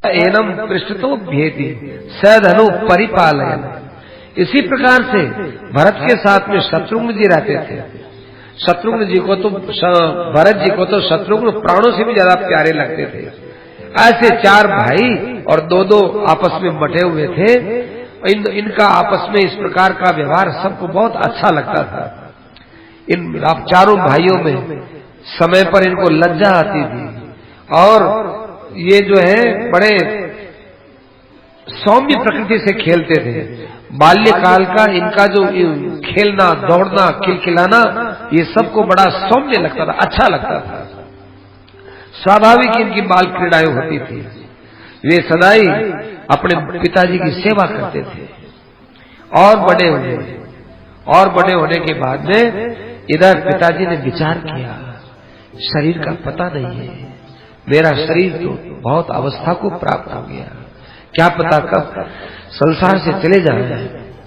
Annum पृष्ठतो भेदी सधनु परिपालयन। इसी प्रकार से भरत के साथ में शत्रुघ्न जी रहते थे। शत्रुघ्न जी को तो भरत जी को तो शत्रुघ्न प्राणों से भी ज्यादा प्यारे लगते थे। ऐसे चार भाई और दो आपस में बटे हुए थे। इनका आपस में इस प्रकार का व्यवहार सबको बहुत अच्छा लगता था। इन चारों भाइयों में समय पर इनको लज्जा आती थी और ये जो है बड़े सौम्य प्रकृति से खेलते थे। बाल्यकाल का इनका जो खेलना, दौड़ना, खिलखिलाना, ये सबको बड़ा सौम्य लगता था, अच्छा लगता था। स्वाभाविक इनकी बाल क्रीड़ाएं होती थी। वे सदाई अपने पिताजी की सेवा करते थे। और बड़े होने के बाद में इधर पिताजी ने विचार किया, शरीर का पता नहीं है, मेरा शरीर तो बहुत अवस्था को प्राप्त हो गया, क्या पता कब संसार से चले जाए।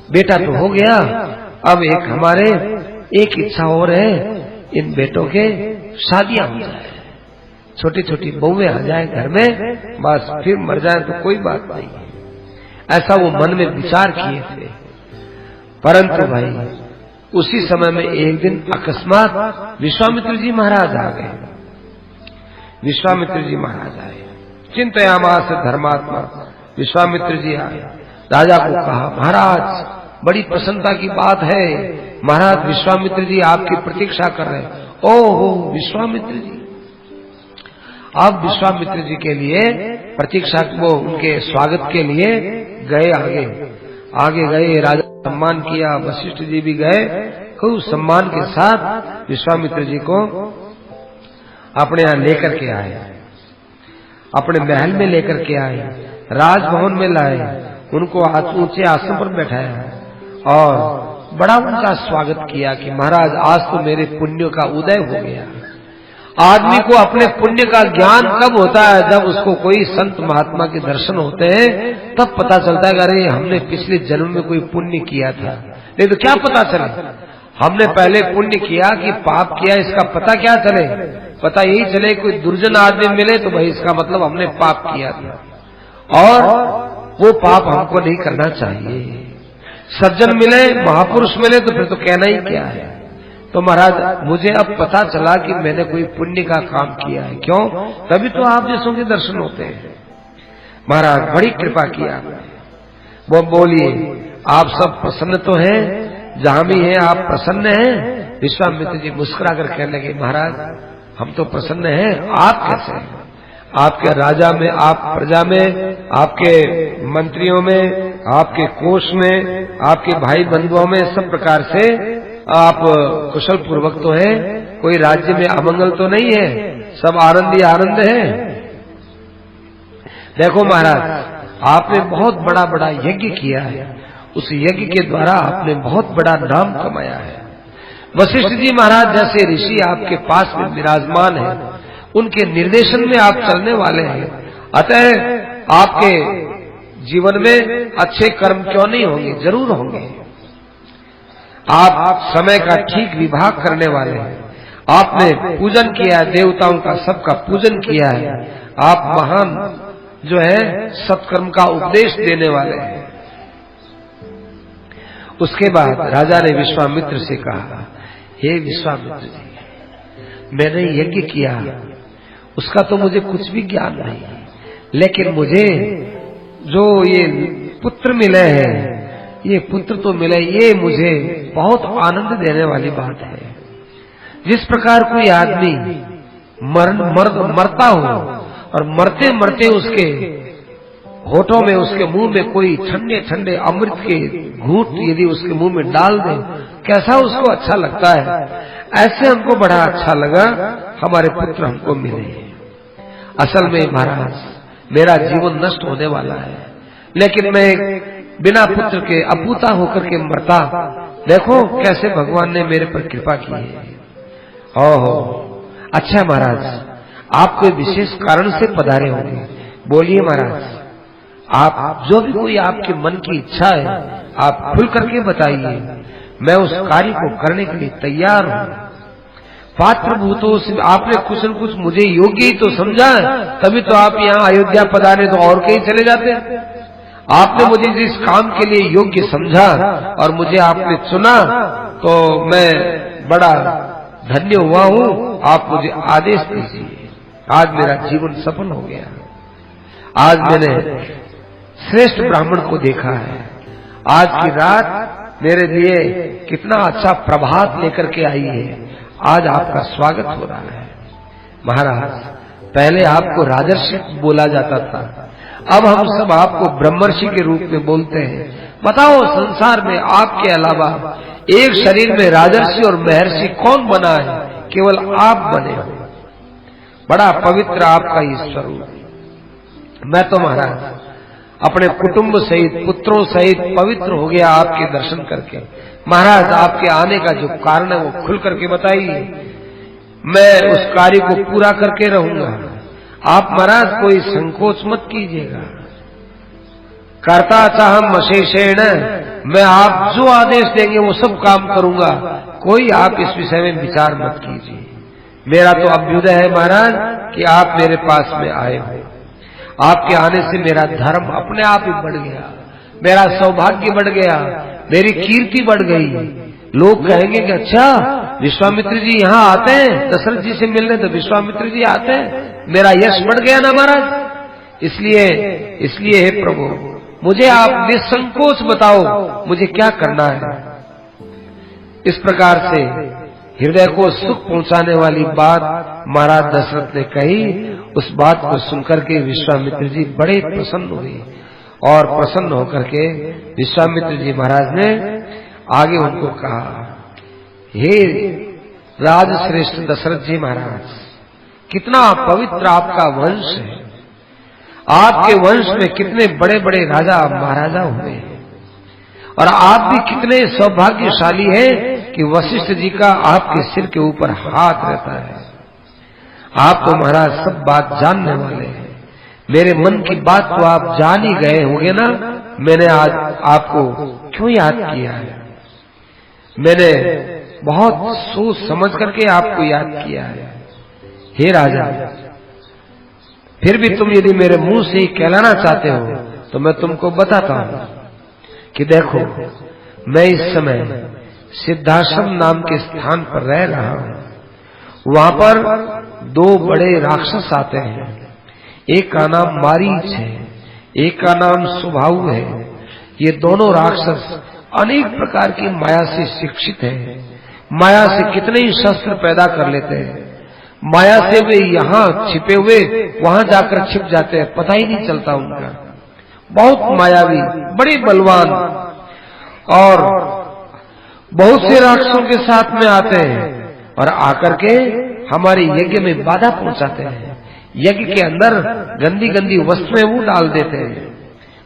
बेटा तो हो गया, अब हमारे एक इच्छा और है, इन बेटों के शादियां हो जाए, छोटी छोटी बहुएं आ जाए घर में, बस फिर मर जाए तो कोई बात नहीं। ऐसा वो मन में विचार किए थे। परंतु भाई उसी समय में एक दिन अकस्मात विश्वामित्र जी महाराज आ गए। विश्वामित्र जी महाराज आए, चिंतयामास धर्मात्मा। विश्वामित्र जी आए, राजा को कहा, महाराज बड़ी प्रसन्नता की बात है, महाराज विश्वामित्र जी आपकी प्रतीक्षा कर रहे हैं। ओहो विश्वामित्र जी। अब विश्वामित्र जी के लिए प्रतीक्षा, वो उनके स्वागत के लिए गए, आगे गए, राजा सम्मान किया, वशिष्ठ जी भी गए, खूब सम्मान के साथ विश्वामित्र जी को अपने यहाँ लेकर के आए, अपने महल में लेकर के आए, राजभवन में लाए, उनको ऊंचे आसन पर बैठाया और बड़ा उनका स्वागत किया कि महाराज आज तो मेरे पुण्यों का उदय हो गया। आदमी को अपने पुण्य का ज्ञान कब होता है? जब उसको कोई संत महात्मा के दर्शन होते हैं, तब पता चलता है कि अरे हमने पिछले जन्म में कोई पुण्य किया था। नहीं तो क्या पता चले, हमने पहले पुण्य किया कि पाप किया, इसका पता क्या चले? पता यही चले कोई दुर्जन आदमी मिले तो भाई इसका मतलब हमने पाप किया था और वो पाप हमको नहीं करना चाहिए। सज्जन मिले, महापुरुष मिले तो फिर तो कहना ही क्या है। तो महाराज मुझे अब पता चला कि मैंने कोई पुण्य का काम किया है। क्यों? तभी तो आप जैसों के दर्शन होते हैं। महाराज बड़ी कृपा किया। वो बोलिए, आप सब प्रसन्न तो हैं? जहां भी हैं आप प्रसन्न हैं? विश्वामित्र जी मुस्कुरा कर कहने लगे, महाराज हम तो प्रसन्न हैं, आप कैसे हैं? आपके राजा में, आप प्रजा में, आपके मंत्रियों में, आपके कोष में, आपके भाई बंधुओं में सब प्रकार से आप कुशल पूर्वक तो हैं, कोई राज्य में अमंगल तो नहीं है, सब आनंद ही आनंद है। देखो महाराज आपने बहुत बड़ा बड़ा यज्ञ किया है, उस यज्ञ के द्वारा आपने बहुत बड़ा नाम कमाया है। वशिष्ठ जी महाराज जैसे ऋषि आपके पास में विराजमान है, उनके निर्देशन में आप चलने वाले हैं, अतः आपके जीवन में अच्छे कर्म क्यों नहीं होंगे? जरूर होंगे। आप समय का ठीक विभाग करने वाले हैं, आपने पूजन किया है, देवताओं का सबका पूजन किया है, आप महान जो है सत्कर्म का उपदेश देने वाले हैं। उसके बाद राजा ने विश्वामित्र से कहा, हे विश्वामित्र जी, मैंने यज्ञ किया, उसका तो मुझे कुछ भी ज्ञान नहीं, लेकिन मुझे जो ये पुत्र मिले हैं, ये पुत्र तो मिले, ये मुझे बहुत आनंद देने वाली बात है। जिस प्रकार कोई आदमी मरता हो और मरते मरते उसके होठों में, उसके मुंह में कोई ठंडे ठंडे अमृत के घूंट यदि उसके मुंह में डाल दे, कैसा उसको अच्छा लगता है, ऐसे हमको बड़ा अच्छा लगा हमारे पुत्र हमको मिले। असल में महाराज मेरा जीवन नष्ट होने वाला है, लेकिन मैं बिना पुत्र के अपूता होकर के मरता, देखो कैसे भगवान ने मेरे पर कृपा की है। ओहो अच्छा महाराज, आप कोई विशेष कारण से पधारे होंगे, बोलिए महाराज, आप जो भी कोई आपके मन की इच्छा है आप खुल करके बताइए, मैं उस कार्य को करने के लिए तैयार हूं। पात्रभूतों से आपने कुछ न कुछ मुझे योग्य ही तो समझा, तभी तो आप यहाँ अयोध्या पधारे, तो और कहीं चले जाते। आपने मुझे जिस काम के लिए योग्य समझा और मुझे आपने चुना, तो मैं बड़ा धन्य हुआ हूँ। आप मुझे आदेश दीजिए। आज मेरा जीवन सफल हो गया। आज मैंने श्रेष्ठ ब्राह्मण को देखा है। आज की रात मेरे लिए कितना अच्छा प्रभात लेकर के आई है। आज आपका स्वागत हो रहा है। महाराज, पहले आपको राजर्षि बोला जाता था, अब हम सब आपको ब्रह्मर्षि के रूप में बोलते हैं। बताओ, संसार में आपके अलावा एक शरीर में राजर्षि और महर्षि कौन बना है? केवल आप बने हो। बड़ा पवित्र आपका ये स्वरूप। मैं तो महाराज अपने कुटुंब सहित, पुत्रों सहित पवित्र हो गया आपके दर्शन करके। महाराज, आपके आने का जो कारण है वो खुल करके बताइए। मैं उस कार्य को पूरा करके रहूंगा। आप महाराज कोई संकोच मत कीजिएगा। कर्ता चाहम अशेषेण, मैं आप जो आदेश देंगे वो सब काम करूंगा। कोई आप इस विषय में विचार मत कीजिए। मेरा तो अभ्युदय है महाराज कि आप मेरे पास में आए हो। आपके आने से मेरा धर्म अपने आप ही बढ़ गया, मेरा सौभाग्य बढ़ गया, मेरी कीर्ति बढ़ गई। लोग कहेंगे कि अच्छा, विश्वामित्र जी यहाँ आते हैं दशरथ जी से मिलने, तो विश्वामित्र जी आते हैं। मेरा यश बढ़ गया ना महाराज। इसलिए हे प्रभु, मुझे आप निसंकोच बताओ मुझे क्या करना है। इस प्रकार से हृदय को सुख पहुंचाने वाली बात महाराज दशरथ ने कही। उस बात को सुनकर के विश्वामित्र जी बड़े प्रसन्न हुए और प्रसन्न होकर के विश्वामित्र जी महाराज ने आगे उनको कहा, हे राजश्रेष्ठ दशरथ जी महाराज, कितना पवित्र आपका वंश है। आपके वंश में कितने बड़े बड़े राजा महाराजा हुए हैं, और आप भी कितने सौभाग्यशाली हैं कि वशिष्ठ जी का आपके सिर के ऊपर हाथ रहता है। आप तो महाराज सब बात जानने वाले हैं। मेरे मन की बात तो आप जान ही गए होंगे ना। मैंने आज आपको क्यों याद किया है? मैंने बहुत सोच समझ करके आपको याद किया है। हे राजा, फिर भी तुम यदि मेरे मुंह से ही कहलाना चाहते हो तो मैं तुमको बताता हूं कि देखो, मैं इस समय सिद्धाश्रम नाम के स्थान पर रह रहा हूं। वहां पर दो बड़े राक्षस आते हैं। एक का नाम मारीच है, एक का नाम सुभाऊ है। ये दोनों राक्षस अनेक प्रकार की माया से शिक्षित हैं। माया से कितने ही शस्त्र पैदा कर लेते हैं। माया से वे यहाँ छिपे हुए वहां जाकर छिप जाते हैं, पता ही नहीं चलता उनका। बहुत मायावी, बड़े बलवान, और बहुत से राक्षसों के साथ में आते हैं और आकर के हमारे यज्ञ में बाधा पहुंचाते हैं। यज्ञ के अंदर गंदी गंदी वस्तुएं वो डाल देते हैं,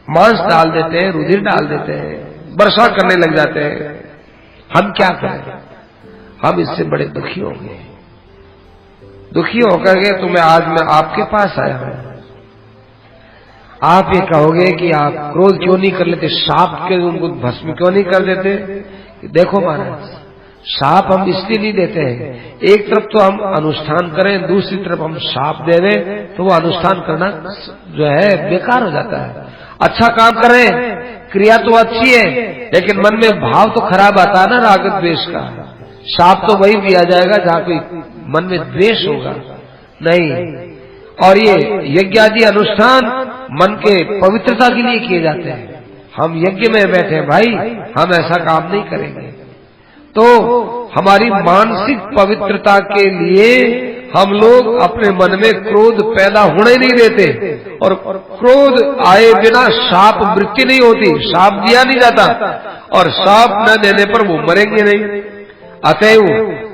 मांस डाल देते हैं, रुधिर डाल देते हैं, वर्षा करने लग जाते हैं। हम क्या करें? हम इससे बड़े दुखी हो गए। दुखी होकर के तो मैं आज आपके पास आया हूं। आप ये कहोगे कि आप क्रोध क्यों नहीं कर लेते, शाप के उनको भस्म क्यों नहीं कर देते? देखो महाराज, शाप हम इसलिए नहीं देते हैं, एक तरफ तो हम अनुष्ठान करें, दूसरी तरफ हम शाप दे दें तो वो अनुष्ठान करना जो है बेकार हो जाता है। अच्छा काम करें, क्रिया तो अच्छी है, लेकिन मन में भाव तो खराब आता है ना, राग द्वेष का। शाप तो वही दिया जाएगा जहां कोई मन में द्वेष होगा नहीं। और ये यज्ञ आदि अनुष्ठान मन के पवित्रता के लिए किए जाते हैं। हम यज्ञ में बैठे भाई, हम ऐसा काम नहीं करेंगे। तो हमारी मानसिक पवित्रता के लिए हम लोग अपने मन में क्रोध पैदा होने नहीं देते, और क्रोध आए बिना शाप वृत्ति नहीं होती, शाप दिया नहीं जाता, और शाप न देने पर वो मरेंगे नहीं। अतएव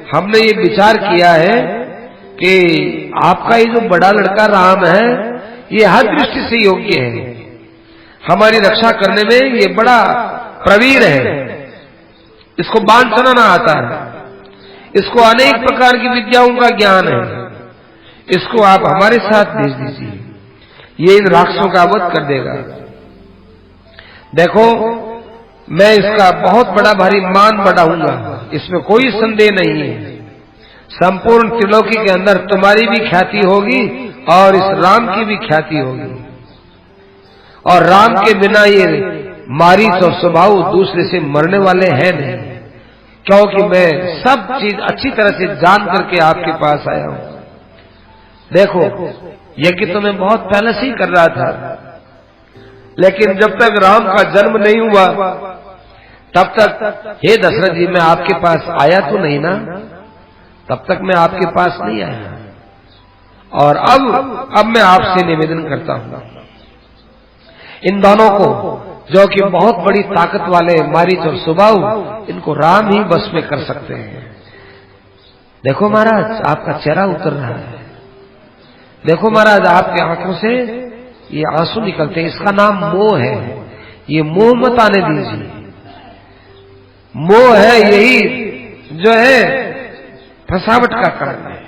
हमने ये विचार किया है कि आपका ये जो बड़ा लड़का राम है, ये हर दृष्टि से योग्य है, हमारी रक्षा करने में ये बड़ा प्रवीण है। इसको बाण चलाना आता है, इसको अनेक प्रकार की विद्याओं का ज्ञान है। इसको आप हमारे साथ भेज दीजिए, ये इन राक्षसों का वध कर देगा। देखो, मैं इसका बहुत बड़ा भारी मान बढ़ाऊंगा, इसमें कोई संदेह नहीं है। संपूर्ण त्रिलोकी के अंदर तुम्हारी भी ख्याति होगी और इस राम की भी ख्याति होगी। और राम के बिना ये मारीच और सुबाहु दूसरे से मरने वाले हैं नहीं, क्योंकि मैं सब चीज अच्छी तरह से जान करके आपके पास आया हूं। देखो, यज्ञ तो मैं बहुत पहले से ही कर रहा था, लेकिन जब तक राम का जन्म नहीं हुआ तब तक हे दशरथ जी मैं आपके पास आया तो नहीं ना, तब तक मैं आपके पास नहीं आया। और अब मैं आपसे निवेदन करता हूं, इन दोनों को जो कि बहुत बड़ी ताकत वाले मारीच और सुबाहु, इनको राम ही बस में कर सकते हैं। देखो महाराज, आपका चेहरा उतर रहा है। देखो महाराज, आपके आंखों से ये आंसू निकलते हैं। इसका नाम मोह है। ये मोह मत आने दीजिए। मोह है यही जो है फसावट का कारण है।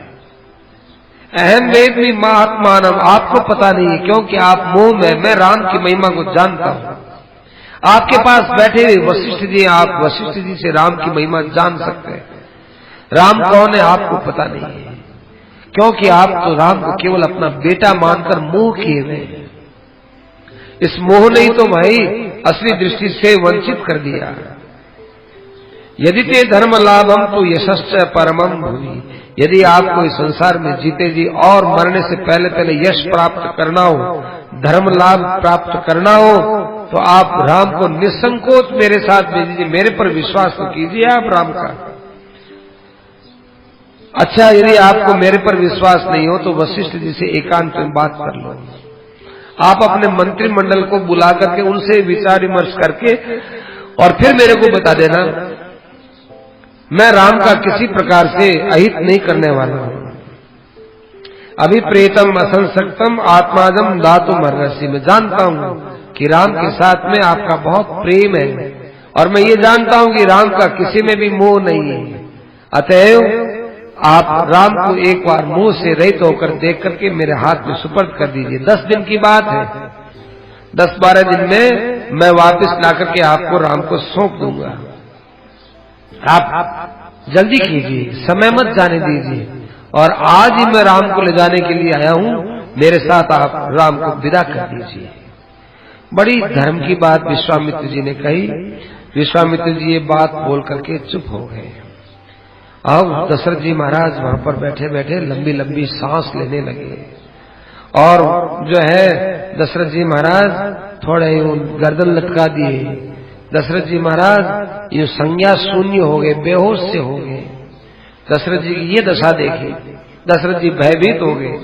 अहम वेदमी महात्मानम, आपको पता नहीं है क्योंकि आप मोह में, मैं राम की महिमा को जानता हूं। आपके पास बैठे हुए वशिष्ठ जी, आप वशिष्ठ जी से राम की महिमा जान सकते हैं। राम कौन है आपको पता नहीं है, क्योंकि आप तो राम को केवल अपना बेटा मानकर मोह किए हुए हैं। इस मोह ने ही तो भाई असली दृष्टि से वंचित कर दिया। यदि ते धर्म लाभम तो यशश्च परमम भूमि, यदि आपको इस संसार में जीते जी और मरने से पहले पहले यश प्राप्त करना हो, धर्म लाभ प्राप्त करना हो, तो आप राम को निसंकोच मेरे साथ भेजिए। मेरे पर विश्वास तो कीजिए आप राम का। अच्छा, यदि आपको मेरे पर विश्वास नहीं हो तो वशिष्ठ जी से एकांत में बात कर लो। आप अपने मंत्रिमंडल को बुला करके उनसे विचार विमर्श करके और फिर मेरे को बता देना। मैं राम का किसी प्रकार से अहित नहीं करने वाला हूं। अभिप्रेतम असंसक्तम आत्मादम दातुम अर्हसि, मैं जानता हूं कि राम के साथ में आपका बहुत प्रेम है, और मैं ये जानता हूं कि राम का किसी में भी मोह नहीं है। अतएव आप राम को एक बार मुंह से रहित होकर देख करके मेरे हाथ में सुपर्द कर दीजिए। 10 दिन की बात है, 10-12 दिन में मैं वापस ला करके आपको राम को सौंप दूंगा। आप जल्दी कीजिए, समय मत जाने दीजिए। और आज ही मैं राम को ले जाने के लिए आया हूं, मेरे साथ आप राम को विदा कर दीजिए। बड़ी धर्म की बात विश्वामित्र जी ने कही। विश्वामित्र जी ये बात बोल करके चुप हो गए। अब दशरथ जी महाराज वहां पर बैठे बैठे लंबी लंबी सांस लेने लगे, और जो है दशरथ जी महाराज थोड़े गर्दन लटका दिए। दशरथ जी महाराज ये संज्ञा शून्य हो गए, बेहोश से हो गए। दशरथ जी की ये दशा देखी, दशरथ जी भयभीत हो गए।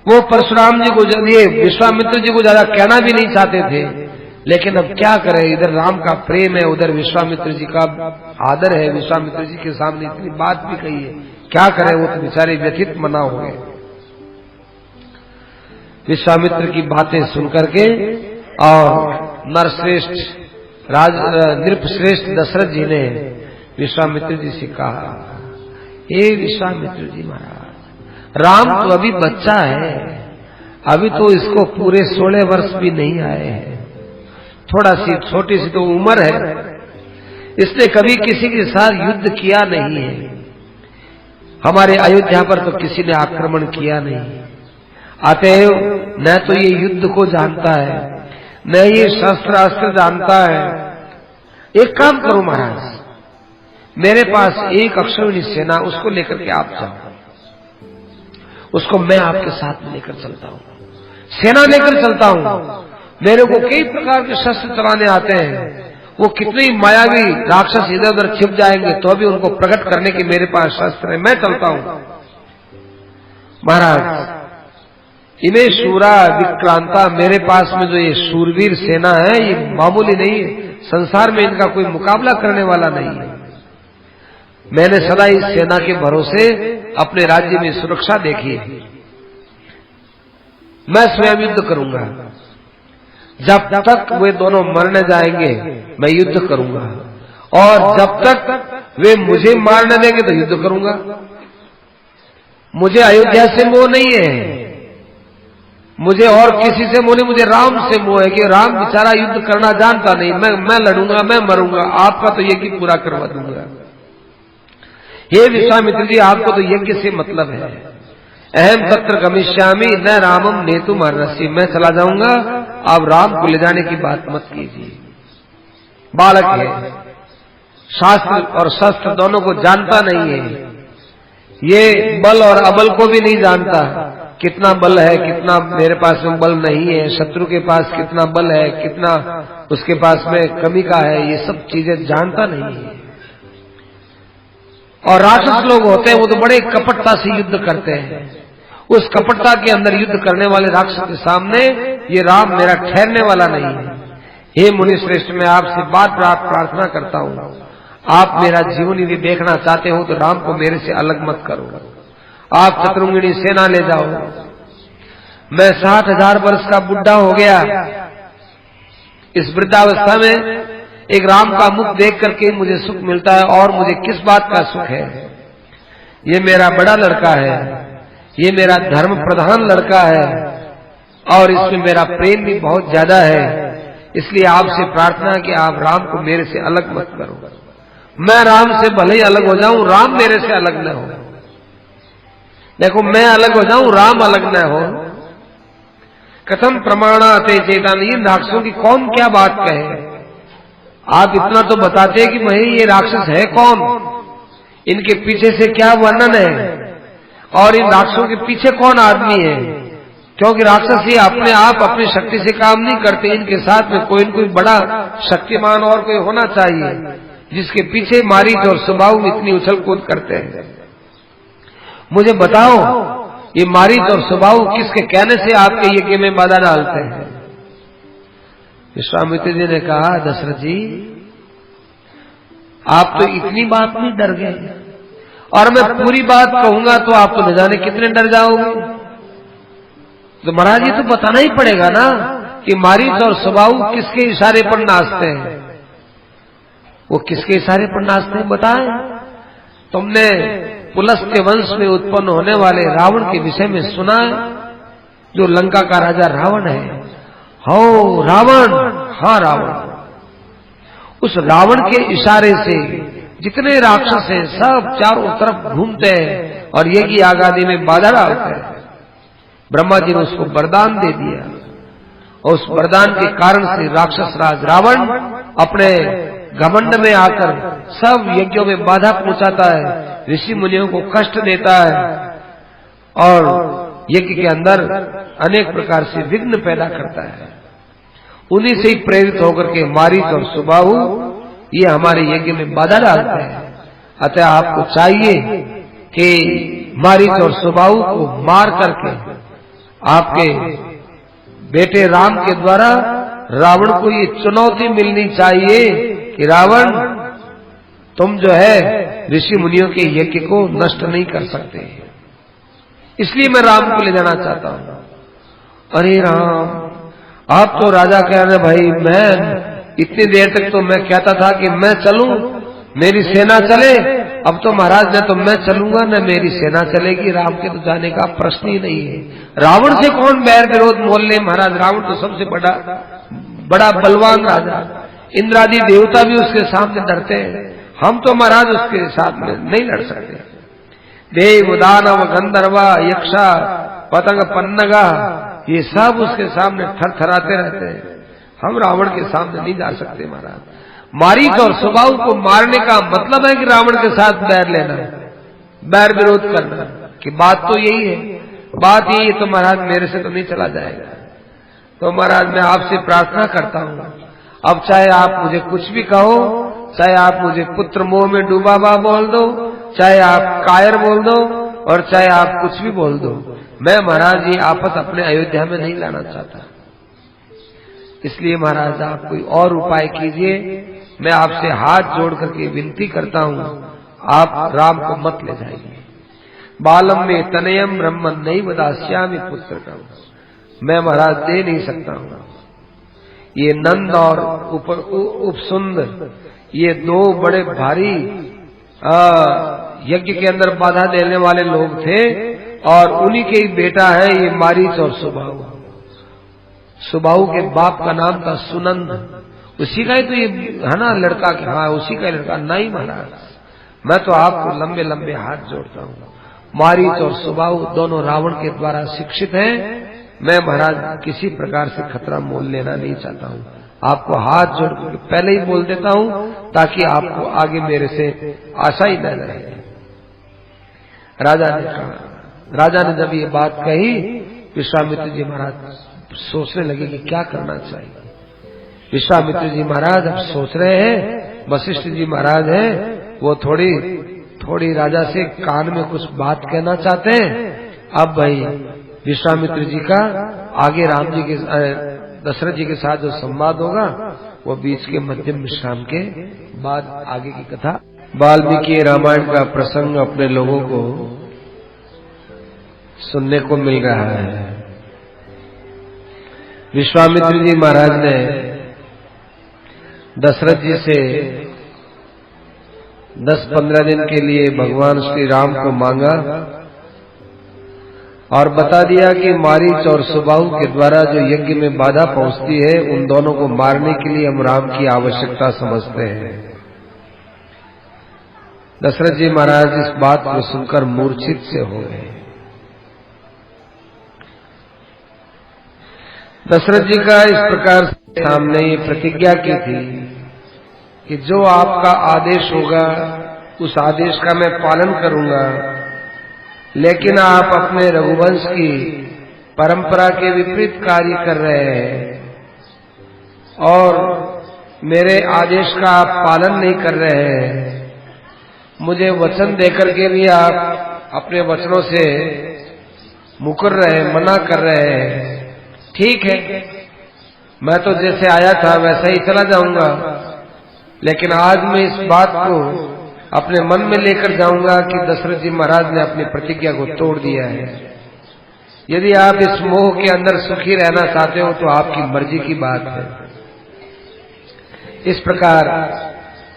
वो परशुराम जी को, ये विश्वामित्र जी को ज्यादा कहना भी नहीं चाहते थे, लेकिन अब क्या करें, इधर राम का प्रेम है, उधर विश्वामित्र जी का आदर है। विश्वामित्र जी के सामने इतनी बात भी कही है, क्या करें, वो तो बेचारे व्यथित मना हो गए। विश्वामित्र की बातें सुनकर के और नरश्रेष्ठ नृपश्रेष्ठ दशरथ जी ने विश्वामित्र जी से कहा, हे विश्वामित्र जी महाराज, राम तो अभी बच्चा है, अभी तो इसको पूरे 16 वर्ष भी नहीं आए हैं, थोड़ा सी छोटी सी तो उम्र है, इसने कभी किसी के साथ युद्ध किया नहीं है। हमारे अयोध्या पर तो किसी ने आक्रमण किया नहीं। अतएव न तो ये युद्ध को जानता है, न ये शस्त्र अस्त्र जानता है। एक काम करो महाराज, मेरे पास एक अक्षौहिणी सेना, उसको लेकर के आप जाओ, उसको मैं आपके साथ में लेकर चलता हूं, सेना लेकर चलता हूं। मेरे को कई प्रकार के शस्त्र चलाने आते हैं, वो कितने ही मायावी राक्षस इधर उधर छिप जाएंगे तो भी उनको प्रकट करने के मेरे पास शस्त्र है, मैं चलता हूं। महाराज, इन्हें शूरा विक्रांता, मेरे पास में जो ये शूरवीर सेना है, ये मामूली नहीं है, संसार में इनका कोई मुकाबला करने वाला नहीं है। मैंने सदा इस सेना के भरोसे अपने राज्य में सुरक्षा देखी है। मैं स्वयं युद्ध करूंगा, जब तक वे दोनों मर न जाएंगे मैं युद्ध करूंगा, और जब तक वे मुझे मार न देंगे तो युद्ध करूंगा। मुझे अयोध्या से मोह नहीं है, मुझे और किसी से मोह नहीं, मुझे राम से मोह है कि राम बेचारा युद्ध करना जानता नहीं। मैं लड़ूंगा, मैं मरूंगा, आपका तो यज्ञ पूरा करवा दूंगा। हे विश्वामित्र जी, आपको तो यज्ञ से मतलब है। अहम तत्र गमिष्यामि न रामम नेतुम अर्हसि, मैं चला जाऊंगा, आप राम को ले जाने की बात मत कीजिए। बालक है, शास्त्र और शस्त्र दोनों को जानता नहीं है, ये बल और अबल को भी नहीं जानता, कितना बल है, कितना मेरे पास में बल नहीं है, शत्रु के पास कितना बल है, कितना उसके पास में कमी का है, ये सब चीजें जानता नहीं है। और राक्षस लोग होते हैं वो तो बड़े कपटता से युद्ध करते हैं। उस कपटता के अंदर युद्ध करने वाले राक्षस के सामने ये राम मेरा ठहरने वाला नहीं है। हे मुनि श्रेष्ठ, मैं आपसे बात प्रार्थना करता हूँ, आप मेरा जीवन यदि देखना चाहते हो तो राम को मेरे से अलग मत करो, आप चतुर्मुखी सेना ले जाओ। मैं 60,000 वर्ष का बुढ़ा हो गया, इस वृद्धावस्था में एक राम का मुख देख करके मुझे सुख मिलता है, और मुझे किस बात का सुख है? ये मेरा बड़ा लड़का है, ये मेरा धर्म प्रधान लड़का है, और इसमें मेरा प्रेम भी बहुत ज्यादा है, इसलिए आपसे प्रार्थना कि आप राम को मेरे से अलग मत करो। मैं राम से भले ही अलग हो जाऊं, राम मेरे से अलग न हो। देखो, मैं अलग हो जाऊं, राम अलग न हो। कथम प्रमाणाते चेतन, ये राक्षसों की कौन क्या बात कहे? आप इतना तो बताते कि भाई ये राक्षस है कौन, इनके पीछे से क्या वर्णन है, और इन राक्षसों के पीछे कौन आदमी है। क्योंकि राक्षस ये अपने आप अपनी शक्ति से काम नहीं करते, इनके साथ में कोई न कोई बड़ा शक्तिमान और कोई होना चाहिए, जिसके पीछे मारीच और सुबाहु इतनी उछल कूद करते हैं। मुझे बताओ, ये मारीच और सुबाहु किसके कहने से आपके यज्ञ में बाधा डालते हैं? विश्वामित्र जी ने कहा, दशरथ जी, आप तो इतनी बात नहीं डर गए, और मैं पूरी बात कहूंगा तो आप तो न जाने कितने डर जाओगे। तो महाराज जी, तो बताना ही पड़ेगा ना कि मारीच और सुबाहु किसके इशारे पर नाचते हैं। वो किसके इशारे पर नाचते हैं बताएं। तुमने पुलस्त्य वंश में उत्पन्न होने वाले रावण के विषय में सुना है, जो लंका का राजा रावण है। हो रावण, हाँ रावण। उस रावण के इशारे से जितने राक्षस हैं सब चारों तरफ घूमते हैं और यज्ञ आगादी में बाधा डालते हैं। ब्रह्मा जी ने उसको वरदान दे दिया, और उस वरदान के कारण से राक्षस राज रावण अपने घमंड में आकर सब यज्ञों में बाधा पहुंचाता है, ऋषि मुनियों को कष्ट देता है, और यज्ञ के अंदर अनेक प्रकार से विघ्न पैदा करता है। उन्हीं से ही प्रेरित होकर के मारीच और सुबाहु ये हमारे यज्ञ में बाधा डालते हैं। अतः आपको चाहिए कि मारीच और सुबाहु को मार करके आपके बेटे राम के द्वारा रावण को ये चुनौती मिलनी चाहिए कि रावण, तुम जो है ऋषि मुनियों के यज्ञ को नष्ट नहीं कर सकते, इसलिए मैं राम को ले जाना चाहता हूं। अरे राम, आप तो राजा कह रहे, भाई मैं इतनी देर तक तो मैं कहता था कि मैं चलूं, मेरी सेना चले, अब तो महाराज न तो मैं चलूंगा न मेरी सेना चलेगी, राम के तो जाने का प्रश्न ही नहीं है। रावण से कौन बैर विरोध मोल ले महाराज, रावण तो सबसे बड़ा बलवान राजा, इंद्रादि देवता भी उसके सामने डरते हैं, हम तो महाराज उसके साथ में नहीं लड़ सकते। देव दानव गंधर्व यक्षा पतंग पन्नगा ये सब उसके सामने थरथराते रहते हैं, हम रावण के सामने नहीं जा सकते महाराज। मारीच और सुबाहु को मारने का मतलब है कि रावण के साथ बैर लेना, बैर विरोध करना, कि बात तो यही है, बात यही है, तो महाराज मेरे से तो नहीं चला जाएगा। तो महाराज मैं आपसे प्रार्थना करता हूं, अब चाहे आप मुझे कुछ भी कहो, चाहे आप मुझे पुत्र मोह में डूबा हुआ बोल दो, चाहे आप कायर बोल दो, और चाहे आप कुछ भी बोल दो, मैं महाराज ये आफत अपने अयोध्या में नहीं लाना चाहता। इसलिए महाराज आप कोई और उपाय कीजिए, मैं आपसे हाथ जोड़ करके विनती करता हूं, आप राम को मत ले जाइए। बालम में तनयम ब्रह्मन नहीं बदास्यामि पुत्र का, मैं महाराज दे नहीं सकता हूं। ये नंद और उपसुंद ये दो बड़े भारी यज्ञ के अंदर बाधा देने वाले लोग थे, और उन्हीं के ही बेटा है ये मारीच और सुबाहु। सुबाहु के बाप का नाम था सुनंद, उसी का ही तो ये है ना लड़का, हाँ उसी का लड़का। नहीं महाराज, मैं तो आपको लंबे लंबे हाथ जोड़ता हूँ। मारीच और सुबाहु दोनों रावण के द्वारा शिक्षित हैं। मैं महाराज किसी प्रकार से खतरा मोल लेना नहीं चाहता हूँ। आपको हाथ जोड़ के पहले ही बोल देता हूँ ताकि आपको आगे मेरे से आशा ही न रहे। राजा ने कहा। राजा ने जब ये बात कही, विश्वामित्र जी महाराज सोचने लगे कि क्या करना चाहिए। विश्वामित्र जी महाराज अब सोच रहे हैं, वशिष्ठ जी महाराज हैं, वो थोड़ी राजा से कान में कुछ बात कहना चाहते हैं। अब भाई विश्वामित्र जी का आगे राम जी के दशरथ जी के साथ जो संवाद होगा वो बीच के मध्यम विश्राम के बाद आगे की कथा। वाल्मीकि रामायण का प्रसंग अपने लोगों को सुनने को मिल रहा है। विश्वामित्र जी महाराज ने दशरथ जी से 10-15 दिन के लिए भगवान श्री राम को मांगा और बता दिया कि मारीच और सुबाहु के द्वारा जो यज्ञ में बाधा पहुंचती है, उन दोनों को मारने के लिए हम राम की आवश्यकता समझते हैं। दशरथ जी महाराज इस बात को सुनकर मूर्छित से हो गए। दशरथ जी का इस प्रकार सामने ये प्रतिज्ञा की थी कि जो आपका आदेश होगा उस आदेश का मैं पालन करूंगा, लेकिन आप अपने रघुवंश की परंपरा के विपरीत कार्य कर रहे हैं और मेरे आदेश का आप पालन नहीं कर रहे हैं। मुझे वचन देकर के भी आप अपने वचनों से मुकर रहे, मना कर रहे हैं। ठीक है, मैं तो जैसे आया था वैसा ही चला जाऊंगा, लेकिन आज मैं इस बात को अपने मन में लेकर जाऊंगा कि दशरथ जी महाराज ने अपनी प्रतिज्ञा को तोड़ दिया है। यदि आप इस मोह के अंदर सुखी रहना चाहते हो तो आपकी मर्जी की बात है। इस प्रकार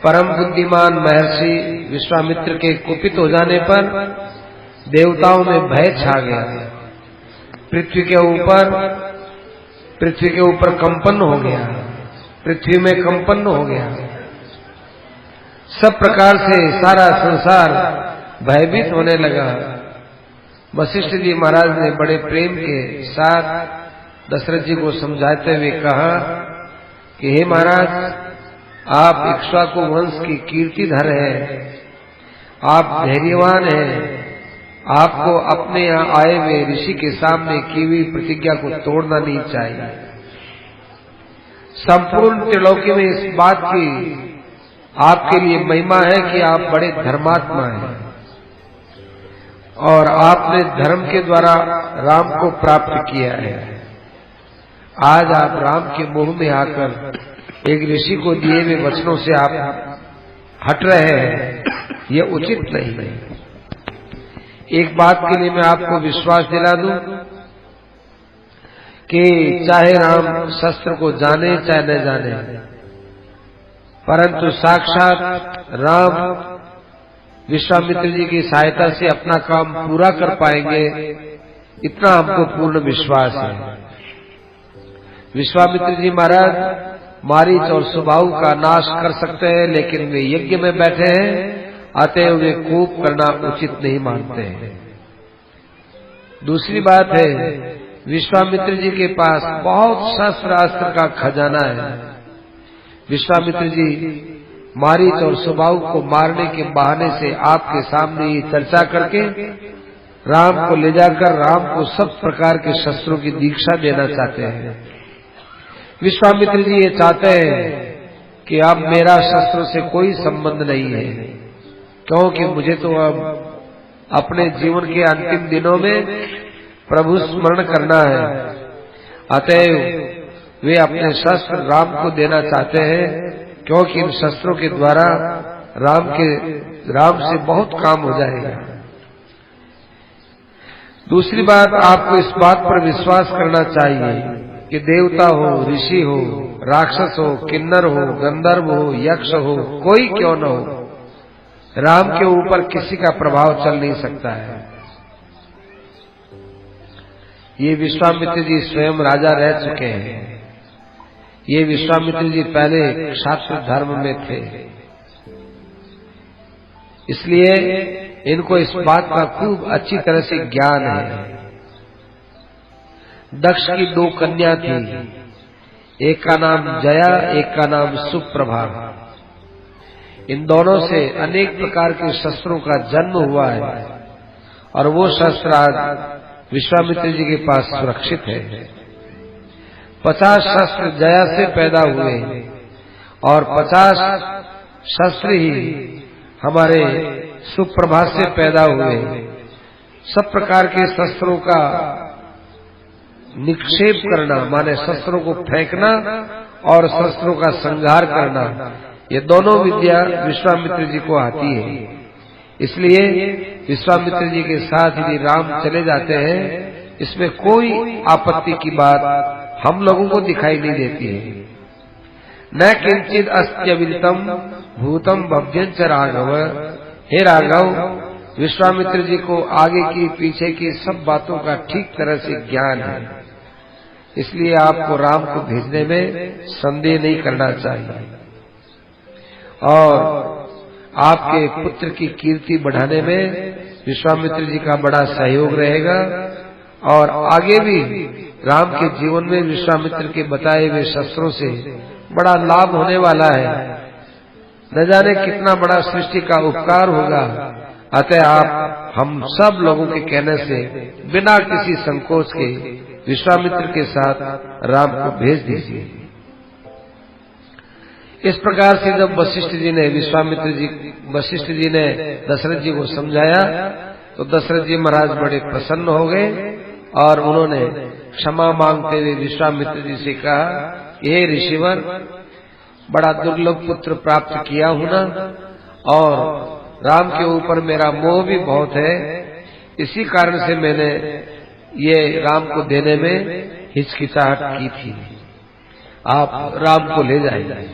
परम बुद्धिमान महर्षि विश्वामित्र के कुपित हो जाने पर देवताओं में भय छा गया। पृथ्वी के ऊपर कंपन हो गया, पृथ्वी में कंपन हो गया। सब प्रकार से सारा संसार भयभीत होने लगा। वशिष्ठ जी महाराज ने बड़े प्रेम के साथ दशरथ जी को समझाते हुए कहा कि हे महाराज, आप इक्ष्वाकु वंश की कीर्तिधर हैं, आप धैर्यवान हैं, आपको अपने यहाँ आए हुए ऋषि के सामने की हुई प्रतिज्ञा को तोड़ना नहीं चाहिए। संपूर्ण त्रिलोकी में इस बात की आपके लिए महिमा है कि आप बड़े धर्मात्मा हैं और आपने धर्म के द्वारा राम को प्राप्त किया है। आज आप राम के मोह में आकर एक ऋषि को दिए हुए वचनों से आप हट रहे हैं, यह उचित नहीं है। एक बात के लिए मैं आपको विश्वास दिला दूं कि चाहे राम शस्त्र को जाने चाहे न जाने, परंतु साक्षात राम विश्वामित्र जी की सहायता से अपना काम पूरा कर पाएंगे, इतना हमको पूर्ण विश्वास है। विश्वामित्र जी महाराज मारीच और सुबाहु का नाश कर सकते हैं, लेकिन वे यज्ञ में बैठे हैं, अतः वे कोप करना उचित नहीं मानते हैं। दूसरी बात है, विश्वामित्र जी के पास बहुत शस्त्र अस्त्र का खजाना है। विश्वामित्र जी मारीच और सुबाहु को मारने के बहाने से आपके सामने ये चर्चा करके राम को ले जाकर राम को सब प्रकार के शस्त्रों की दीक्षा देना चाहते हैं। विश्वामित्र जी ये चाहते हैं कि अब मेरा शस्त्रों से कोई संबंध नहीं है, क्योंकि मुझे तो अब अपने जीवन के अंतिम दिनों में प्रभु स्मरण करना है। अतएव वे अपने शस्त्र राम को देना चाहते हैं, क्योंकि इन शस्त्रों के द्वारा राम से बहुत काम हो जाएगा। दूसरी बात, आपको इस बात पर विश्वास करना चाहिए कि देवता हो, ऋषि हो, राक्षस हो, किन्नर हो, गंधर्व हो, यक्ष हो, कोई क्यों न हो, राम के ऊपर किसी का प्रभाव चल नहीं सकता है। ये विश्वामित्र जी स्वयं राजा रह चुके हैं। ये विश्वामित्र जी पहले क्षात्र धर्म में थे। इसलिए इनको इस बात का खूब अच्छी तरह से ज्ञान है। दक्ष की 2 कन्या थी, एक का नाम जया, एक का नाम सुप्रभा। इन दोनों से अनेक प्रकार के शस्त्रों का जन्म हुआ है और वो शस्त्र आज विश्वामित्र जी के पास सुरक्षित है। 50 शस्त्र जया से पैदा हुए और 50 शस्त्र ही हमारे सुप्रभा से पैदा हुए। सब प्रकार के शस्त्रों का निक्षेप करना माने शस्त्रों को फेंकना और शस्त्रों का संहार करना, ये दोनों विद्या विश्वामित्र जी को आती है। इसलिए विश्वामित्र जी के साथ यदि राम चले जाते हैं, इसमें कोई आपत्ति की बात हम लोगों को दिखाई नहीं देती है। न किंचित अस्त्यविदितम भूतम भव्यंच राघव। हे राघव, विश्वामित्र जी को आगे की पीछे की सब बातों का ठीक तरह से ज्ञान है, इसलिए आपको राम को भेजने में संदेह नहीं करना चाहिए और आपके पुत्र की कीर्ति बढ़ाने में विश्वामित्र जी का बड़ा सहयोग रहेगा और आगे भी राम के जीवन में विश्वामित्र के बताए हुए शस्त्रों से बड़ा लाभ होने वाला है। न जाने कितना बड़ा सृष्टि का उपकार होगा। अतः आप हम सब लोगों के कहने से बिना किसी संकोच के विश्वामित्र के साथ राम को भेज दीजिए। इस प्रकार से जब वशिष्ठ जी ने दशरथ जी को समझाया तो दशरथ जी महाराज बड़े प्रसन्न हो गए और उन्होंने क्षमा मांगते हुए विश्वामित्र जी से कहा, हे ऋषिवर, बड़ा दुर्लभ पुत्र प्राप्त किया हूं ना, और राम के ऊपर मेरा मोह भी बहुत है, इसी कारण से मैंने ये राम को देने में हिचकिचाहट की थी। आप राम को ले जाइए।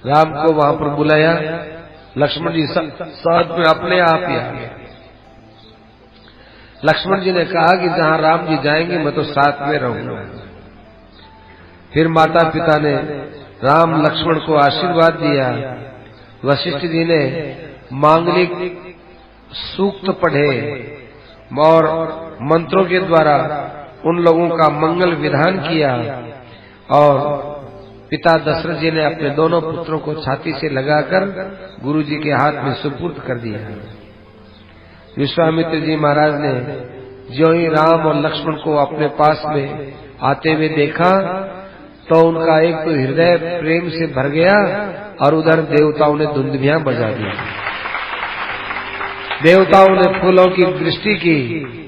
राम को वहां पर बुलाया, लक्ष्मण जी साथ में अपने आप ही आ गए। लक्ष्मण जी ने कहा कि जहां राम जी जाएंगे मैं तो साथ में रहूंगा। फिर माता पिता ने राम लक्ष्मण को आशीर्वाद दिया। वशिष्ठ जी ने मांगलिक सूक्त पढ़े और मंत्रों के द्वारा उन लोगों का मंगल विधान किया और पिता दशरथ जी ने अपने दोनों पुत्रों को छाती से लगाकर गुरु जी के हाथ में सुपुर्द कर दिया। विश्वामित्र जी महाराज ने ज्यों ही राम और लक्ष्मण को अपने पास में आते हुए देखा तो उनका एक तो हृदय प्रेम से भर गया और उधर देवताओं ने धुंधुभियां बजा दी। देवताओं ने फूलों की दृष्टि की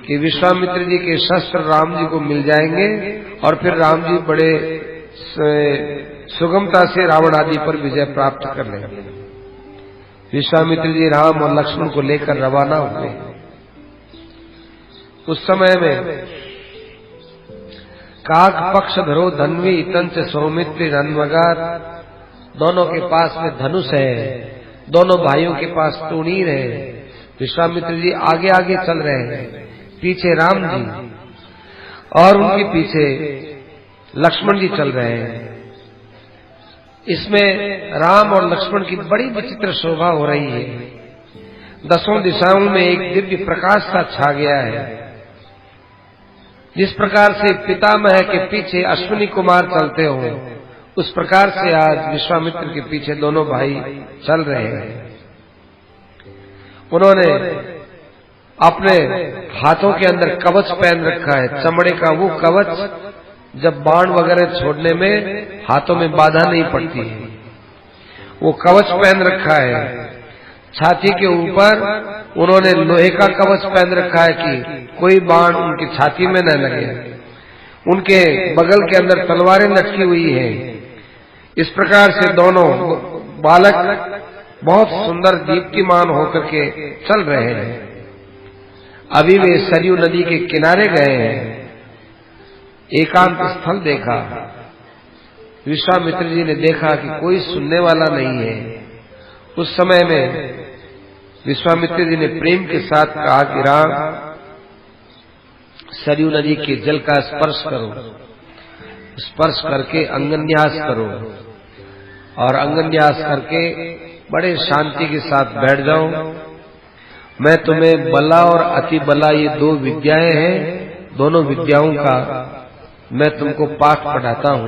कि विश्वामित्र जी के शस्त्र राम जी को मिल जाएंगे और फिर राम जी बड़े सुगमता से रावण आदि पर विजय प्राप्त कर लेंगे। विश्वामित्र जी राम और लक्ष्मण को लेकर रवाना हुए। उस समय में काक पक्ष धरो धन्वी तंच सौमित्र रन्वगार, दोनों के पास में धनुष है, दोनों भाइयों के पास तूणीर है। विश्वामित्र जी आगे आगे चल रहे हैं, पीछे राम जी और उनके पीछे लक्ष्मण जी चल रहे हैं। इसमें राम और लक्ष्मण की बड़ी विचित्र शोभा हो रही है। दसों दिशाओं में एक दिव्य प्रकाश सा छा गया है। जिस प्रकार से पितामह के पीछे अश्विनी कुमार चलते हो, उस प्रकार से आज विश्वामित्र के पीछे दोनों भाई चल रहे हैं। उन्होंने अपने हाथों के अंदर कवच पहन रखा है, चमड़े का वो कवच, जब बाण वगैरह छोड़ने में हाथों में बाधा नहीं पड़ती है, वो कवच पहन रखा है। छाती के ऊपर उन्होंने लोहे का कवच पहन रखा है कि कोई बाण उनकी छाती में न लगे। उनके बगल के अंदर तलवारें लटकी हुई है। इस प्रकार से दोनों बालक बहुत सुंदर दीप्तिमान होकर के चल रहे हैं। अभी वे सरयू नदी के किनारे गए हैं, एकांत स्थल देखा। विश्वामित्र जी ने देखा कि कोई सुनने वाला नहीं है। उस समय में विश्वामित्र जी ने प्रेम के साथ कहा कि राम, सरयू नदी के जल का स्पर्श करो, स्पर्श करके अंगन्यास करो और अंगन्यास करके बड़े शांति के साथ बैठ जाओ। मैं तुम्हें बला और अति बला, ये दो विद्याएं हैं, दोनों विद्याओं का मैं तुमको पाठ पढ़ाता हूँ।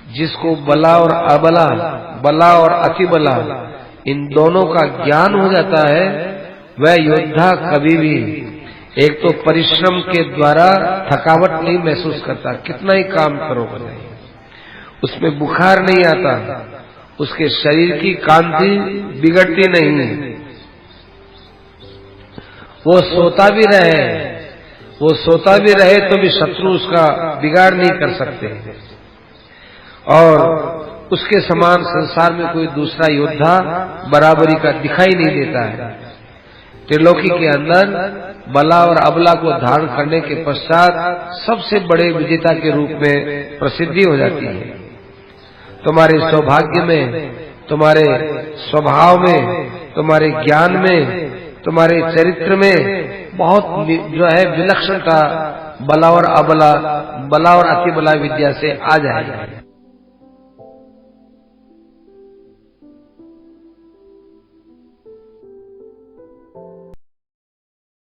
जिसको बला और अबला, बला और अति बला, इन दोनों का ज्ञान हो जाता है, वह योद्धा कभी भी एक तो परिश्रम के द्वारा थकावट नहीं महसूस करता, कितना ही काम करो नहीं, उसमें बुखार नहीं आता, उसके शरीर की कांति बिगड़ती नहीं, वो सोता भी रहे तो भी शत्रु उसका बिगाड़ नहीं कर सकते। और उसके समान संसार में कोई दूसरा योद्धा बराबरी का दिखाई नहीं देता है। त्रिलोकी के अंदर बला और अबला को धारण करने के पश्चात सबसे बड़े विजेता के रूप में प्रसिद्धि हो जाती है। तुम्हारे सौभाग्य में, तुम्हारे स्वभाव में, तुम्हारे ज्ञान में, तुम्हारे चरित्र में बहुत जो है विलक्षणता बला और अबला, बला और अति बला विद्या से आ जाएगी।